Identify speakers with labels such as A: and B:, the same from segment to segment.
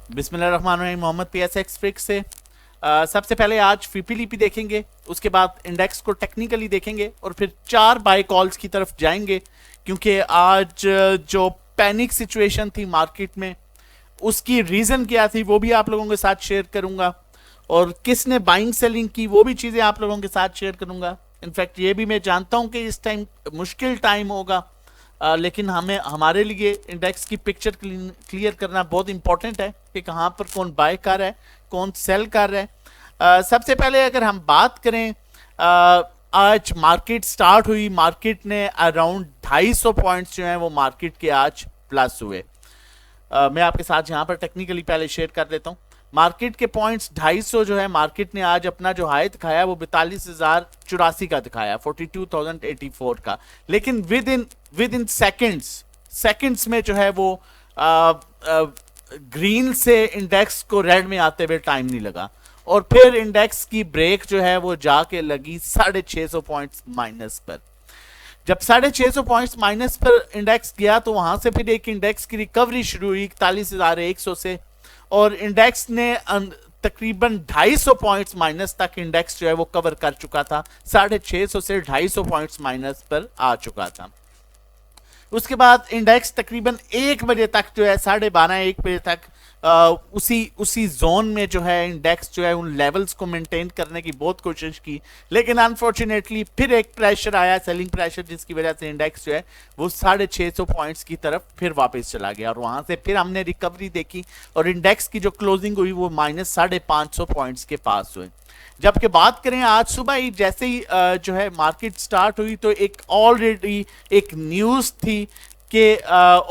A: बिस्मिल्लाहिर्रहमानिर्रहीम। मोहम्मद PSX फ्रिक से सबसे पहले आज फीपीलीपी देखेंगे, उसके बाद इंडेक्स को टेक्निकली देखेंगे और फिर 4 बाय कॉल्स की तरफ जाएंगे, क्योंकि आज जो पैनिक सिचुएशन थी मार्केट में उसकी रीज़न क्या थी वो भी आप लोगों के साथ शेयर करूंगा, और किसने बाइंग सेलिंग की वो भी चीज़ें आप लोगों के साथ शेयर करूंगा। इनफैक्ट ये भी मैं जानता हूं कि इस टाइम मुश्किल टाइम होगा, लेकिन हमें हमारे लिए इंडेक्स की पिक्चर क्लियर करना बहुत इंपॉर्टेंट है कि कहाँ पर कौन बाय कर रहा है, कौन सेल कर रहा है। सबसे पहले अगर हम बात करें, आज मार्केट स्टार्ट हुई, मार्केट ने अराउंड 250 पॉइंट्स जो हैं वो मार्केट के आज प्लस हुए। मैं आपके साथ यहाँ पर टेक्निकली पहले शेयर कर देता हूँ। मार्केट के पॉइंट्स 250 जो है, मार्केट ने आज अपना जो हाई दिखाया वो 42,084 का दिखाया, 42,084 का, लेकिन विद इन सेकंड्स में जो है वो ग्रीन से इंडेक्स को रेड में आते हुए टाइम नहीं लगा, और फिर इंडेक्स की ब्रेक जो है वो जाके लगी 650 पॉइंट्स माइनस पर। जब 650 पॉइंट्स माइनस पर इंडेक्स गया तो वहां से फिर एक इंडेक्स की रिकवरी शुरू हुई 41,100 से, और इंडेक्स ने तकरीबन 250 पॉइंट्स माइनस तक इंडेक्स जो है वो कवर कर चुका था, 650 से 250 पॉइंट्स माइनस पर आ चुका था। उसके बाद इंडेक्स तकरीबन 1 बजे तक जो है, 12:30-1 बजे तक उसी जोन में जो है इंडेक्स जो है उन लेवल्स को मेंटेन करने की बहुत कोशिश की, लेकिन अनफॉर्चुनेटली फिर एक प्रेशर आया, सेलिंग प्रेशर, जिसकी वजह से इंडेक्स जो है वो 650 पॉइंट्स की तरफ फिर वापस चला गया, और वहां से फिर हमने रिकवरी देखी और इंडेक्स की जो क्लोजिंग हुई वो -550 पॉइंट्स के पास हुए। जबकि बात करें आज सुबह ही जैसे ही जो है मार्केट स्टार्ट हुई तो एक ऑलरेडी एक न्यूज़ थी कि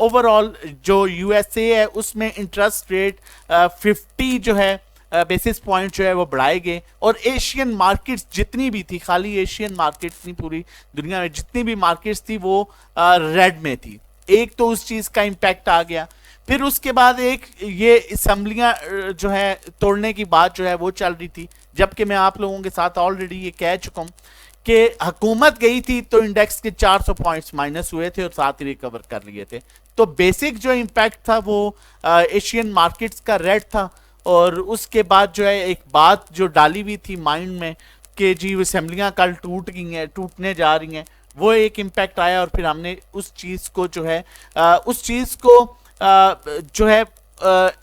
A: ओवरऑल जो यूएसए है उसमें इंटरेस्ट रेट 50 जो है बेसिस पॉइंट जो है वो बढ़ाए गए, और एशियन मार्केट्स जितनी भी थी, खाली एशियन मार्केट्स नहीं, पूरी दुनिया में जितनी भी मार्केट्स थी वो रेड में थी। एक तो उस चीज़ का इम्पैक्ट आ गया। फिर उसके बाद एक ये असम्बलियाँ जो है तोड़ने की बात जो है वो चल रही थी, जबकि मैं आप लोगों के साथ ऑलरेडी ये कह चुका हूँ कि हुकूमत गई थी तो इंडेक्स के 400 पॉइंट्स माइनस हुए थे और साथ ही रिकवर कर लिए थे। तो बेसिक जो इम्पैक्ट था वो एशियन मार्केट्स का रेड था, और उसके बाद जो है एक बात जो डाली हुई थी माइंड में कि जी असम्बलियाँ कल टूट गई हैं, टूटने जा रही हैं, वो एक इम्पैक्ट आया, और फिर हमने उस चीज़ को जो है जो है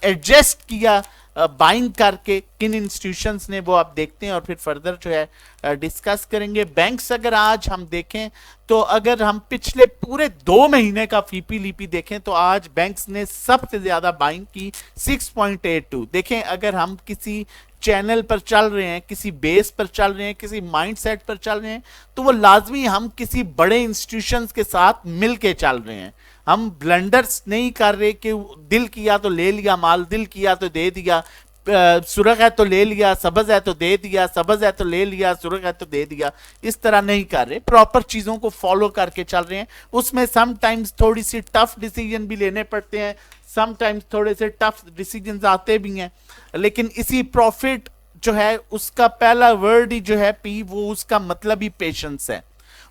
A: एडजस्ट किया बाइंग करके किन इंस्टीट्यूशंस ने, वो आप देखते हैं और फिर फर्दर जो है डिस्कस करेंगे। बैंक्स अगर आज हम देखें तो अगर हम पिछले पूरे 2 महीने का फीपी लीपी देखें तो आज बैंक्स ने सबसे ज़्यादा बाइंग की 6.82। देखें, अगर हम किसी चैनल पर चल रहे हैं, किसी बेस पर चल रहे हैं, किसी माइंडसेट पर चल रहे हैं, तो वो लाजमी हम किसी बड़े इंस्टीट्यूशंस के साथ मिल के चल रहे हैं। हम ब्लंडर्स नहीं कर रहे कि दिल किया तो ले लिया माल, दिल किया तो दे दिया, सुरख है तो ले लिया, सब्ज है तो दे दिया, सब्ज है तो ले लिया, सुरख है तो दे दिया, इस तरह नहीं कर रहे। प्रॉपर चीज़ों को फॉलो करके चल रहे हैं। उसमें समटाइम्स थोड़ी सी टफ डिसीजन भी लेने पड़ते हैं, समटाइम्स थोड़े से टफ डिसीजन आते भी हैं, लेकिन इसी प्रॉफिट जो है उसका पहला वर्ड ही जो है पी, वो उसका मतलब ही पेशेंस है,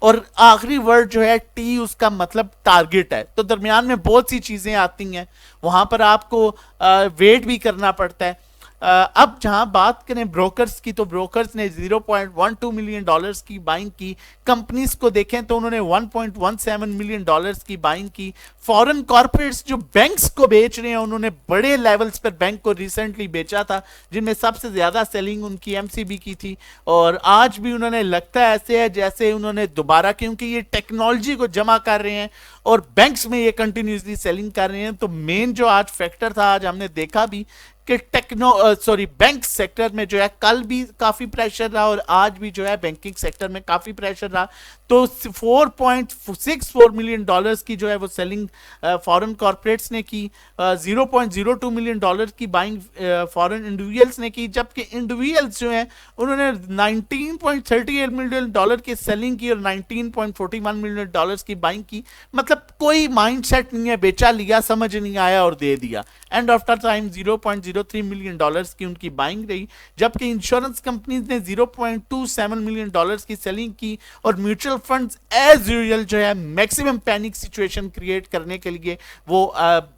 A: और आखिरी वर्ड जो है टी, उसका मतलब टारगेट है। तो दरमियान में बहुत सी चीज़ें आती हैं, वहाँ पर आपको वेट भी करना पड़ता है। अब जहां बात करें ब्रोकर्स की, तो ब्रोकर्स ने 0.12 मिलियन डॉलर्स की बाइंग की। कंपनीज को देखें तो उन्होंने 1.17 मिलियन डॉलर्स की बाइंग की। फॉरेन कॉर्पोरेट्स जो बैंक्स को बेच रहे हैं, उन्होंने बड़े लेवल्स पर बैंक को रिसेंटली बेचा था, जिनमें सबसे ज्यादा सेलिंग उनकी एमसीबी की थी, और आज भी उन्होंने, लगता है ऐसे है जैसे उन्होंने दोबारा, क्योंकि ये टेक्नोलॉजी को जमा कर रहे हैं और बैंक्स में ये कंटिन्यूसली सेलिंग कर रहे हैं। तो मेन जो आज फैक्टर था, आज हमने देखा भी कि बैंक सेक्टर में जो है कल भी काफी प्रेशर रहा और आज भी जो है बैंकिंग सेक्टर में काफी प्रेशर रहा। तो 4.64 मिलियन डॉलर्स की जो है वो सेलिंग फॉरेन कॉर्पोरेट्स ने की, 0.02 मिलियन डॉलर की बाइंग फॉरेन इंडिविजुअल्स ने की, जबकि इंडिविजुअल्स जो हैं उन्होंने 19.38 मिलियन डॉलर की सेलिंग की और 19.41 मिलियन डॉलर्स की बाइंग की। मतलब कोई माइंडसेट नहीं है, बेचा लिया, समझ नहीं आया और दे दिया। And after time 0.03 million dollars की उनकी बाइंग रही, जबकि इंश्योरेंस कंपनीज ने 0.27 मिलियन डॉलर्स की सेलिंग की और म्यूचुअल फंड्स एज यूजुअल जो है मैक्सिमम पैनिक सिचुएशन क्रिएट करने के लिए वो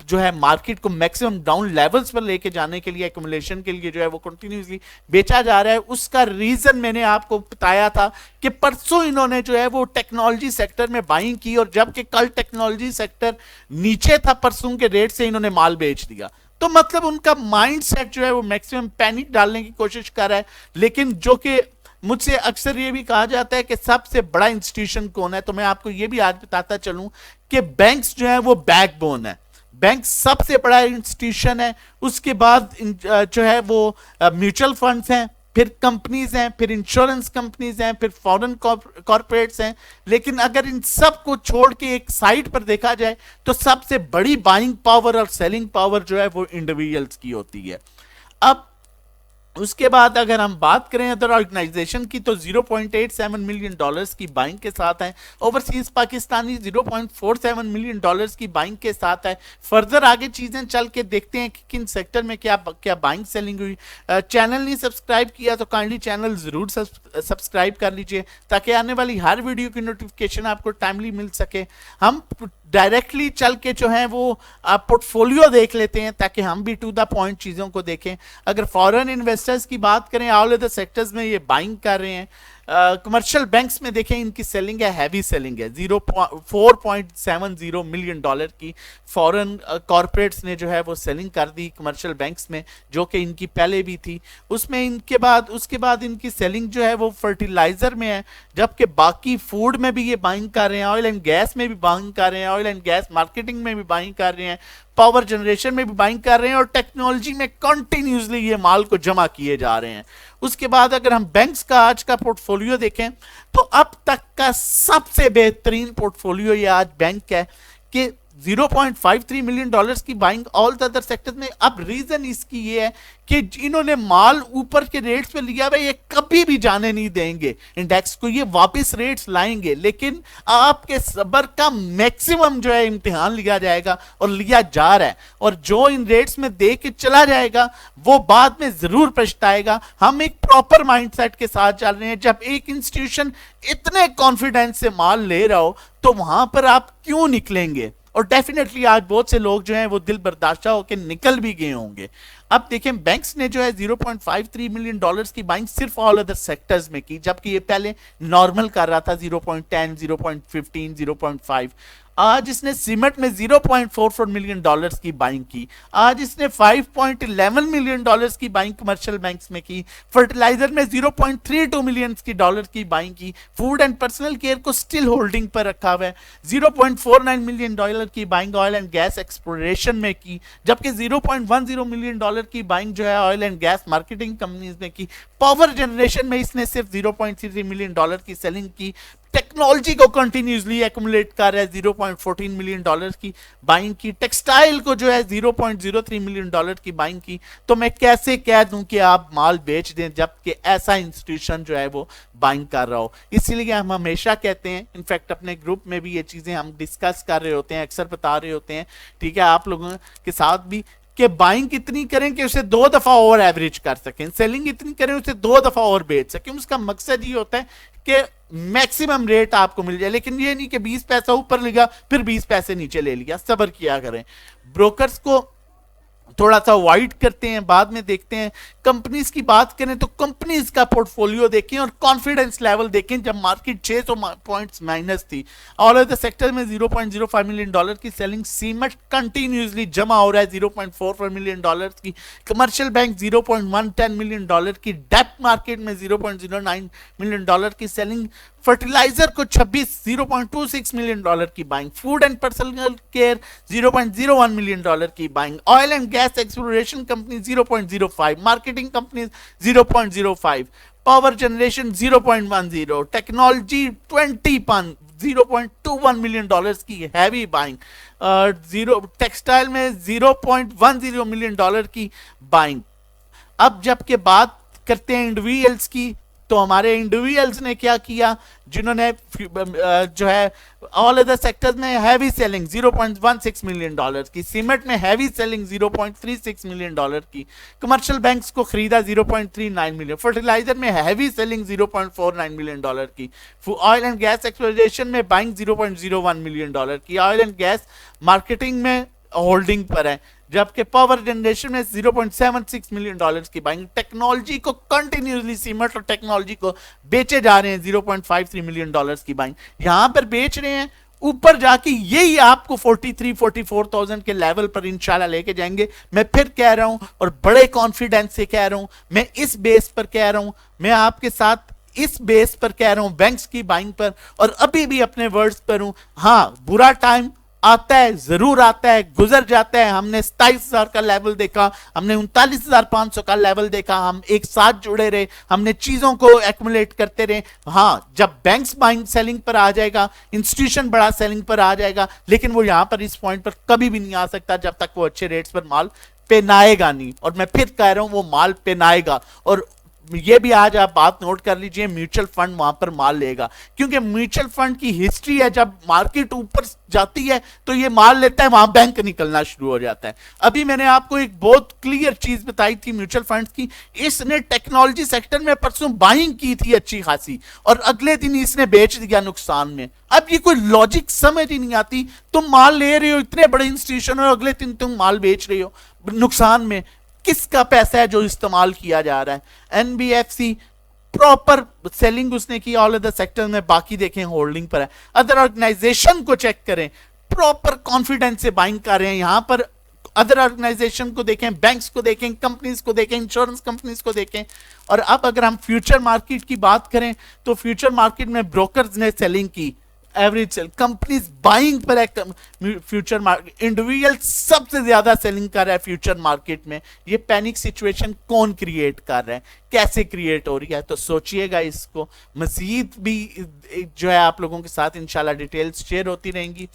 A: जो है मार्केट को मैक्सिमम डाउन लेवल्स पर लेके जाने के लिए एक्यूमुलेशन के लिए जो है वो कंटिन्यूसली बेचा जा रहा है। उसका रीजन मैंने आपको बताया था कि परसों इन्होंने जो है वो टेक्नोलॉजी सेक्टर में बाइंग की, और जबकि कल टेक्नोलॉजी सेक्टर नीचे था परसों के रेट से इन्होंने माल बेच दिया। तो मतलब उनका माइंडसेट जो है वो मैक्सिमम पैनिक डालने की कोशिश कर रहा है। लेकिन जो कि मुझसे अक्सर ये भी कहा जाता है कि सबसे बड़ा इंस्टीट्यूशन कौन है, तो मैं आपको ये भी आज बताता चलूं कि बैंक्स जो है वो बैकबोन है। बैंक सबसे बड़ा इंस्टीट्यूशन है, उसके बाद जो है वो म्यूचुअल फंड्स हैं, फिर कंपनीज हैं, फिर इंश्योरेंस कंपनीज हैं, फिर फॉरेन कॉर्पोरेट्स हैं। लेकिन अगर इन सब को छोड़ के एक साइड पर देखा जाए तो सबसे बड़ी बाइंग पावर और सेलिंग पावर जो है वो इंडिविजुअल्स की होती है। अब उसके बाद अगर हम बात करें अदर ऑर्गेनाइजेशन की तो 0.87 मिलियन डॉलर्स की बाइंग के साथ है। ओवरसीज पाकिस्तानी 0.47 मिलियन डॉलर्स की बाइंग के साथ है। फर्दर आगे चीजें चल के देखते हैं कि किन सेक्टर में क्या क्या बाइंग सेलिंग हुई। चैनल नहीं सब्सक्राइब किया तो काइंडली चैनल जरूर सब्सक्राइब कर लीजिए ताकि आने वाली हर वीडियो की नोटिफिकेशन आपको टाइमली मिल सके। हम डायरेक्टली चल के जो है वो पोर्टफोलियो देख लेते हैं ताकि हम भी टू द पॉइंट चीज़ों को देखें। अगर फॉरेन इन्वेस्टर्स की बात करें, ऑल अदर सेक्टर्स में ये बाइंग कर रहे हैं। कमर्शियल बैंक्स में देखें इनकी सेलिंग है, हैवी सेलिंग है। 4.70 मिलियन डॉलर की फॉरेन कॉर्पोरेट्स ने जो है वो सेलिंग कर दी कमर्शियल बैंक्स में, जो कि इनकी पहले भी थी। उसमें उसके बाद इनकी सेलिंग जो है वो फर्टिलाइजर में है, जबकि बाकी फूड में भी ये बाइंग कर रहे हैं, ऑयल एंड गैस में भी बाइंग कर रहे हैं, ऑयल एंड गैस मार्केटिंग में भी बाइंग कर रहे हैं, पावर जनरेशन में भी बाइंग कर रहे हैं, और टेक्नोलॉजी में कंटिन्यूसली ये माल को जमा किए जा रहे हैं। उसके बाद अगर हम बैंक्स का आज का पोर्टफोलियो देखें तो अब तक का सबसे बेहतरीन पोर्टफोलियो ये आज बैंक है कि 0.53 मिलियन डॉलर्स की buying all the other sectors में। अब रीजन इसकी ये है कि इन्होंने माल ऊपर के रेट्स पे लिया हुआ, ये कभी भी जाने नहीं देंगे इंडेक्स को, ये वापस रेट्स लाएंगे। लेकिन आपके सब्र का मैक्सिमम जो है इम्तिहान लिया जाएगा और लिया जा रहा है, और जो इन रेट्स में दे के चला जाएगा वो बाद में जरूर पछताएगा। हम एक प्रॉपर माइंडसेट के साथ चल रहे हैं। जब एक इंस्टीट्यूशन इतने कॉन्फिडेंस से माल ले रहा हो तो वहां पर आप क्यों निकलेंगे? और डेफिनेटली आज बहुत से लोग जो हैं वो दिल बर्दाश्ता होकर निकल भी गए होंगे। अब देखें बैंक्स ने जो है 0.53 मिलियन डॉलर्स की बाइंग सिर्फ ऑल अदर सेक्टर्स में की, जबकि ये पहले नॉर्मल कर रहा था 0.10, 0.15, 0.5। आज इसने सीमेंट में 0.44 मिलियन डॉलर्स की बाइंग की। आज इसने 5.11 मिलियन डॉलर्स की बाइंग कमर्शियल बैंक्स में की। फर्टिलाइजर में 0.32 मिलियन की डॉलर की बाइंग की। फूड एंड पर्सनल केयर को स्टिल होल्डिंग पर रखा हुआ है। 0.49 मिलियन डॉलर की buying oil and gas exploration में की, जबकि 0.10 मिलियन डॉलर की बाइंग जो है oil and gas marketing companies में की। पावर जनरेशन में इसने सिर्फ 0.33 मिलियन डॉलर की सेलिंग की। टेक्नोलॉजी को कंटिन्यूसली एक्यूमुलेट कर रहा है, 0.14 मिलियन डॉलर की बाइंग की। टेक्सटाइल को जो है 0.03 मिलियन डॉलर की बाइंग की। तो मैं कैसे कह दूं कि आप माल बेच दें जबकि ऐसा इंस्टीट्यूशन जो है वो बाइंग कर रहा हो? इसीलिए हम हमेशा कहते हैं, इनफैक्ट अपने ग्रुप में भी ये चीजें हम डिस्कस कर रहे होते हैं, अक्सर बता रहे होते हैं, ठीक है, आप लोगों के साथ भी, कि बाइंग कितनी करें कि उसे 2 दफा और एवरेज कर सकें, सेलिंग इतनी करें उसे 2 दफा और बेच सकें। उसका मकसद ये होता है कि मैक्सिमम रेट आपको मिल जाए। लेकिन ये नहीं कि 20 पैसा ऊपर लिया फिर 20 पैसे नीचे ले लिया। सब्र किया करें। ब्रोकर्स को थोड़ा सा अवॉइड करते हैं, बाद में देखते हैं। कंपनीज की बात करें तो कंपनीज का पोर्टफोलियो देखें और कॉन्फिडेंस लेवल देखें। जब मार्केट 600 पॉइंट्स माइनस थी, ऑल ऑफ द सेक्टर में 0.05 मिलियन डॉलर की सेलिंग। सीमेंट कंटिन्यूसली जमा हो रहा है 0.44 मिलियन डॉलर की। कमर्शियल बैंक 0.110 मिलियन डॉलर की। डेप्ट मार्केट में 0.09 मिलियन डॉलर की सेलिंग। फर्टिलाइजर को 0.26 मिलियन डॉलर की buying. Food and personal care 0.01 million dollar की buying. Oil and gas exploration company 0.05। Marketing company 0.05। Power generation 0.10। Technology 0.21 million dollars की heavy buying. Textile में 0.10 million dollar की buying. अब जबकि बात करते हैं इंडिविजुअल्स की, तो हमारे इंडिविजुअल्स ने क्या किया, जिन्होंने जो है ऑल अदर सेक्टर्स में हैवी सेलिंग 0.16 मिलियन डॉलर की, सीमेंट में हैवी सेलिंग 0.36 मिलियन डॉलर की, कमर्शियल बैंक्स को खरीदा 0.39 मिलियन, फर्टिलाइजर में हैवी सेलिंग 0.49 मिलियन डॉलर की, ऑयल एंड गैस एक्सप्लोरेशन में बाइंग 0.01 मिलियन डॉलर की, ऑयल एंड गैस मार्केटिंग में होल्डिंग पर है, जबकि पावर जनरेशन में 0.76 मिलियन डॉलर्स की बाइंग, टेक्नोलॉजी को कंटिन्यूसली सीमेंट और टेक्नोलॉजी को बेचे जा रहे हैं 0.53 मिलियन डॉलर्स की बाइंग, यहां पर बेच रहे हैं, ऊपर जाके यही आपको 43-44,000 के लेवल पर इंशाल्लाह लेके जाएंगे। मैं फिर कह रहा हूं और बड़े कॉन्फिडेंस से कह रहा हूं, मैं इस बेस पर कह रहा हूं, मैं आपके साथ इस बेस पर कह रहा हूं, बैंक्स की बाइंग पर, और अभी भी अपने वर्ड्स पर हूं। हां, बुरा टाइम आता है, जरूर आता है, गुजर जाता है। हमने 27,000 का लेवल देखा, हमने 39,500 का लेवल देखा, हम एक साथ जुड़े रहे, हमने चीजों को एक्युमुलेट करते रहे। हाँ, जब बैंक्स बाइंग सेलिंग पर आ जाएगा, इंस्टीट्यूशन बड़ा सेलिंग पर आ जाएगा, लेकिन वो यहां पर इस पॉइंट पर कभी भी नहीं आ सकता जब तक वो अच्छे रेट्स पर माल पेनाएगा नहीं। और मैं फिर कह रहा हूं, वो माल पेनाएगा। और ये भी आज आप बात नोट कर लीजिए, म्यूचुअल फंड वहां पर माल लेगा, क्योंकि म्यूचुअल फंड की हिस्ट्री है, जब मार्केट ऊपर जाती है तो ये माल लेता है, वहां बैंक निकलना शुरू हो जाता है। अभी मैंने आपको एक बहुत क्लियर चीज बताई थी म्यूचुअल फंड की, इसने टेक्नोलॉजी सेक्टर में परसों बाइंग की थी अच्छी खासी, और अगले दिन इसने बेच दिया नुकसान में। अब ये कोई लॉजिक समझ ही नहीं आती, तुम माल ले रहे हो इतने बड़े इंस्टीट्यूशन और अगले दिन तुम माल बेच रहे हो नुकसान में। किसका पैसा है जो इस्तेमाल किया जा रहा है? एनबीएफसी प्रॉपर सेलिंग उसने की ऑल अदर सेक्टर में, बाकी देखें होल्डिंग पर है। अदर ऑर्गेनाइजेशन को चेक करें, प्रॉपर कॉन्फिडेंस से बाइंग कर रहे हैं। यहां पर अदर ऑर्गेनाइजेशन को देखें, बैंक्स को देखें, कंपनीज को देखें, इंश्योरेंस कंपनीज को देखें। और अब अगर हम फ्यूचर मार्केट की बात करें तो फ्यूचर मार्केट में ब्रोकर्स ने सेलिंग की, एवरेज सेल, कंपनीज बाइंग पर है फ्यूचर मार्केट, इंडिविजुअल सबसे ज्यादा सेलिंग कर रहा है फ्यूचर मार्केट में। ये पैनिक सिचुएशन कौन क्रिएट कर रहा है, कैसे क्रिएट हो रही है? तो सोचिएगा, इसको मजीद भी जो है आप लोगों के साथ इंशाल्लाह डिटेल्स शेयर होती रहेंगी।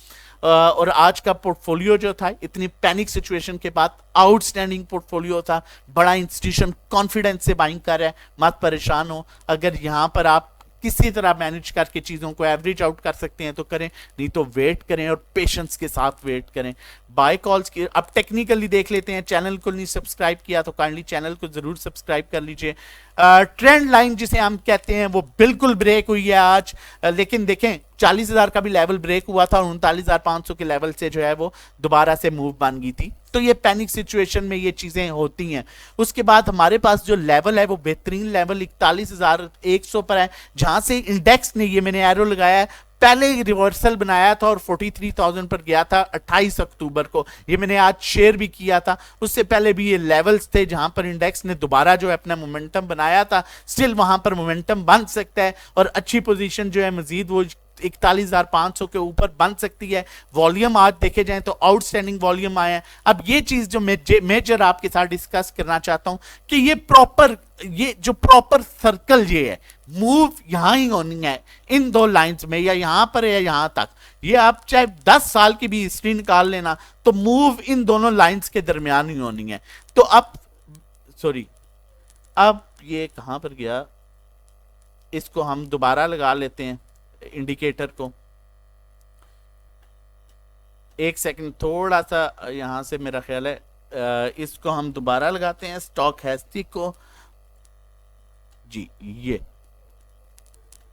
A: और आज का पोर्टफोलियो जो था, इतनी पैनिक सिचुएशन के बाद आउटस्टैंडिंग पोर्टफोलियो था, बड़ा इंस्टीट्यूशन कॉन्फिडेंस से बाइंग कर रहा है। मत परेशान हो, अगर यहां पर आप किसी तरह मैनेज करके चीजों को एवरेज आउट कर सकते हैं तो करें, नहीं तो वेट करें और पेशेंस के साथ वेट करें। बाय कॉल्स की अब टेक्निकली देख लेते हैं। चैनल को नहीं सब्सक्राइब किया तो काइंडली चैनल को जरूर सब्सक्राइब कर लीजिए। ट्रेंड लाइन जिसे हम कहते हैं वो बिल्कुल ब्रेक हुई है आज, लेकिन देखें 40,000 का भी लेवल ब्रेक हुआ था और 39,500 के लेवल से जो है वो दोबारा से मूव बन गई थी। तो ये पैनिक सिचुएशन में ये चीजें होती हैं। उसके बाद हमारे पास जो लेवल है वो बेहतरीन लेवल 41,100 पर है, जहां से इंडेक्स ने, ये मैंने एरो लगाया है, पहले रिवर्सल बनाया था और 43,000 पर गया था 28 अक्टूबर को। ये मैंने आज शेयर भी किया था। उससे पहले भी ये लेवल्स थे जहां पर इंडेक्स ने दोबारा जो है अपना मोमेंटम बनाया था। स्टिल वहां पर मोमेंटम बन सकता है और अच्छी पोजीशन जो है मजीद वो 41,500 के ऊपर बन सकती है। वॉल्यूम आज देखे जाए तो आउटस्टैंडिंग वॉल्यूम आया है। अब ये चीज जो मेजर आपके साथ डिस्कस करना चाहता हूं कि ये जो प्रॉपर सर्कल ये है, मूव यहां ही होनी है इन दो लाइंस में, या यहां पर या यहां तक। ये आप चाहे 10 साल की भी हिस्ट्री निकाल लेना तो मूव इन दोनों लाइंस के दरमियान ही होनी है। तो अब ये कहां पर गया, इसको हम दोबारा लगा लेते हैं इंडिकेटर को। एक सेकंड, थोड़ा सा यहां से मेरा ख्याल है इसको हम दोबारा लगाते हैं, स्टॉक हैस्टी को जी, ये।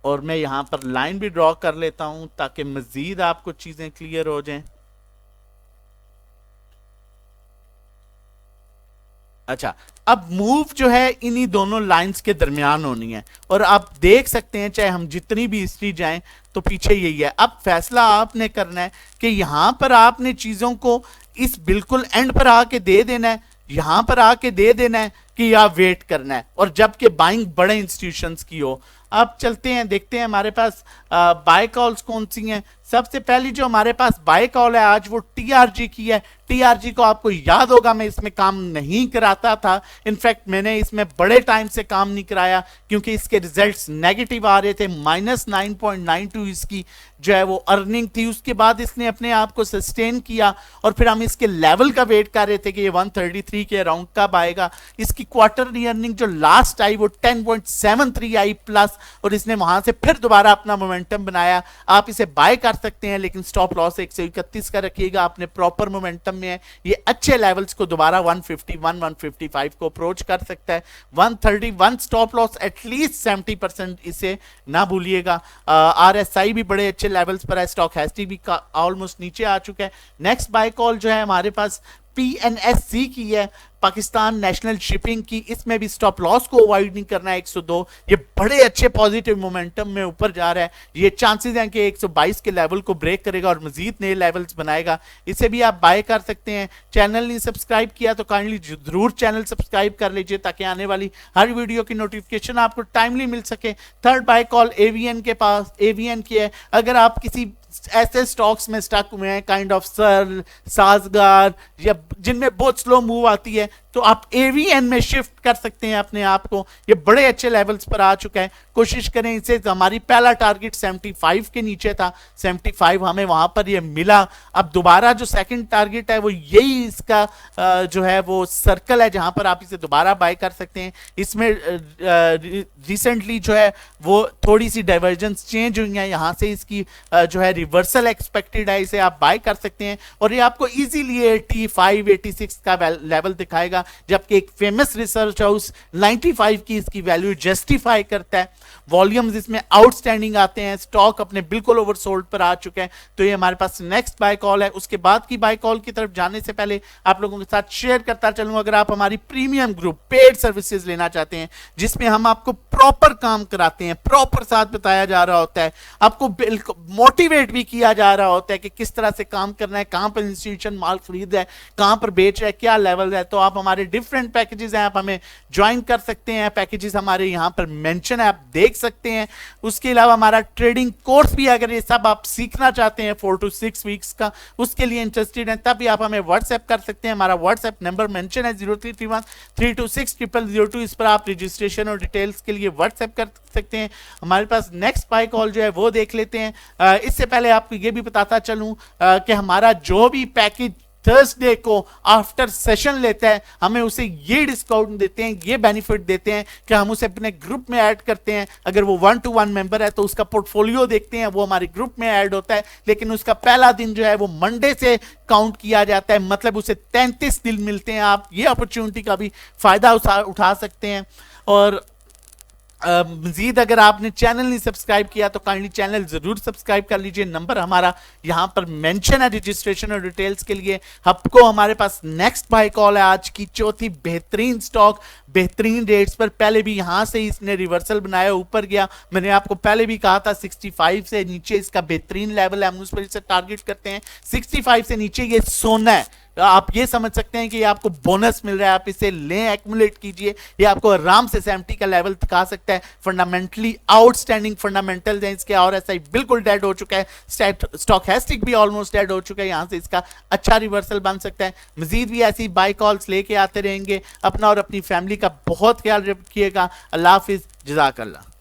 A: और मैं यहां पर लाइन भी ड्रॉ कर लेता हूं ताकि मजीद आपको चीजें क्लियर हो जाएं। अच्छा, अब मूव जो है इन्हीं दोनों लाइंस के दरमियान होनी है। और आप देख सकते हैं चाहे हम जितनी भी हिस्ट्री जाएं तो पीछे यही है। अब फैसला आपने करना है कि यहां पर आपने चीजों को इस बिल्कुल एंड पर आके दे देना है, यहां पर आके दे देना है, कि या वेट करना है। और जबकि बाइंग बड़े इंस्टीट्यूशंस की हो। अब चलते हैं, देखते हैं हमारे पास बाय कॉल्स कौन सी हैं। सबसे पहली जो हमारे पास बाय कॉल है आज वो टीआरजी की है। टीआरजी को आपको याद होगा मैं इसमें काम नहीं कराता था, इनफैक्ट मैंने इसमें बड़े टाइम से काम नहीं कराया क्योंकि इसके रिजल्ट्स नेगेटिव आ रहे थे। -9.92 इसकी जो है वो अर्निंग थी। उसके बाद इसने अपने आप को सस्टेन किया और फिर हम इसके लेवल का वेट कर रहे थे कि ये 133 के अराउंड कब आएगा। इसकी क्वार्टरली अर्निंग जो लास्ट आई वो 10.73 आई प्लस, और इसने वहां से फिर दोबारा अपना मोमेंटम बनाया। आप इसे बाय कर सकते हैं लेकिन स्टॉप लॉस 131 का रखिएगा, अपने प्रॉपर मोमेंटम में है। ये अच्छे लेवल्स को दोबारा 151 155 को अप्रोच कर सकता है। 131 स्टॉप लॉस एटलीस्ट 70% इसे ना भूलिएगा। आरएसआई भी बड़े अच्छे लेवल्स पर है, स्टॉक हैस्टी भी ऑलमोस्ट नीचे आ चुका है। नेक्स्ट बाय कॉल जो है हमारे पास पीएनएससी की है, पाकिस्तान नेशनल शिपिंग की। इसमें भी स्टॉप लॉस को अवॉइड नहीं करना है 102। ये बड़े अच्छे पॉजिटिव मोमेंटम में ऊपर जा रहा है। ये चांसेस हैं कि 122 के लेवल को ब्रेक करेगा और मजीद नए लेवल्स बनाएगा। इसे भी आप बाय कर सकते हैं। चैनल नहीं सब्सक्राइब किया तो काइंडली जरूर चैनल सब्सक्राइब कर लीजिए ताकि आने वाली हर वीडियो की नोटिफिकेशन आपको टाइमली मिल सके। थर्ड बाय कॉल एवीएन के पास, एवीएन की है। अगर आप किसी ऐसे स्टॉक्स में स्टक हुए हैं काइंड ऑफ सर्ल, साजगार या जिनमें बहुत स्लो मूव आती है तो आप एवीएन में शिफ्ट कर सकते हैं अपने आप को। ये बड़े अच्छे लेवल्स पर आ चुका है। कोशिश करें इसे, हमारी पहला टारगेट 75 के नीचे था, 75 हमें वहां पर ये मिला। अब दोबारा जो सेकंड टारगेट है वो यही इसका जो है वो सर्कल है जहां पर आप इसे दोबारा बाय कर सकते हैं। इसमें रिसेंटली जो है वो थोड़ी सी डाइवर्जेंस चेंज हुई है, यहाँ से इसकी जो है रिवर्सल एक्सपेक्टेड है। इसे आप बाय कर सकते हैं और ये आपको इजीली 85 86 का लेवल दिखाएगा, जबकि एक फेमस रिसर्च हाउस 95 की इसकी वैल्यू जस्टिफाई करता है। वॉल्यूम्स इसमें आउटस्टैंडिंग आते हैं, स्टॉक अपने बिल्कुल ओवरसोल्ड पर आ चुके हैं। तो ये हमारे पास नेक्स्ट बाय कॉल है। उसके बाद की बाय कॉल की तरफ जाने से पहले आप लोगों के साथ शेयर करता चलूं, अगर आप हमारी प्रीमियम ग्रुप पेड सर्विसेज लेना चाहते हैं जिसमें हम आपको प्रॉपर काम कराते हैं, प्रॉपर साथ बताया जा रहा होता है, आपको बिल्कुल मोटिवेट भी किया जा रहा होता है कि किस तरह से काम करना है, कहां पर इंस्टीट्यूशन माल खरीद है, कहां पर बेच रहा है, क्या लेवल है, तो आप हमारे डिफरेंट पैकेजेस हैं, आप हमें ज्वाइन कर सकते हैं। पैकेजेस हमारे यहां पर मेंशन है, आप देख सकते हैं। उसके अलावा हमारा ट्रेडिंग कोर्स भी, अगर ये सब आप सीखना चाहते हैं 4 to 6 वीक्स का, उसके लिए इंटरेस्टेड हैं, तब भी आप हमें व्हाट्सएप कर सकते हैं। हमारा व्हाट्सएप नंबर मेंशन है 0331 326 0002। इस पर आप रजिस्ट्रेशन और डिटेल्स के लिए व्हाट्सएप कर सकते हैं। हमारे पास नेक्स्ट बाय कॉल जो है वो देख लेते हैं। इससे पहले आपको ये भी बताता चलूं कि हमारा जो भी पैकेज थर्सडे को आफ्टर सेशन लेता है, हमें उसे ये डिस्काउंट देते हैं, ये बेनिफिट देते हैं कि हम उसे अपने ग्रुप में ऐड करते हैं। अगर वो 1 to 1 मेंबर है तो उसका पोर्टफोलियो देखते हैं, वो हमारे ग्रुप में ऐड होता है, लेकिन उसका पहला दिन जो है वो मंडे से काउंट किया जाता है, मतलब उसे 33 दिन मिलते हैं। आप ये अपॉर्चुनिटी का भी फायदा उठा सकते हैं। और मजीद अगर आपने चैनल नहीं सब्सक्राइब किया तो काइंडली चैनल जरूर सब्सक्राइब कर लीजिए। नंबर हमारा यहां पर मेंशन है रजिस्ट्रेशन और डिटेल्स के लिए। आपको हमारे पास नेक्स्ट बाय कॉल है आज की, चौथी बेहतरीन स्टॉक बेहतरीन रेट्स पर। पहले भी यहां से इसने रिवर्सल बनाया, ऊपर गया। मैंने आपको पहले भी कहा था 65 से नीचे इसका बेहतरीन लेवल है, हम उस पर इसे टारगेट करते हैं। 65 से नीचे ये सोना है, आप ये समझ सकते हैं कि ये आपको बोनस मिल रहा है, आप इसे लें, एक्मुलेट कीजिए। ये आपको आराम से 70 का लेवल दिखा सकता है। फंडामेंटली आउटस्टैंडिंग फंडामेंटल्स हैं इसके, और ऐसा ही बिल्कुल डेड हो चुका है। स्टॉक हैस्टिक भी ऑलमोस्ट डेड हो चुका है, यहां से इसका अच्छा रिवर्सल बन सकता है। मजीद भी ऐसी बाय कॉल्स लेके आते रहेंगे। अपना और अपनी फैमिली का बहुत ख्याल रखिएगा। अल्लाह हाफिज, जज़ाकल्लाह।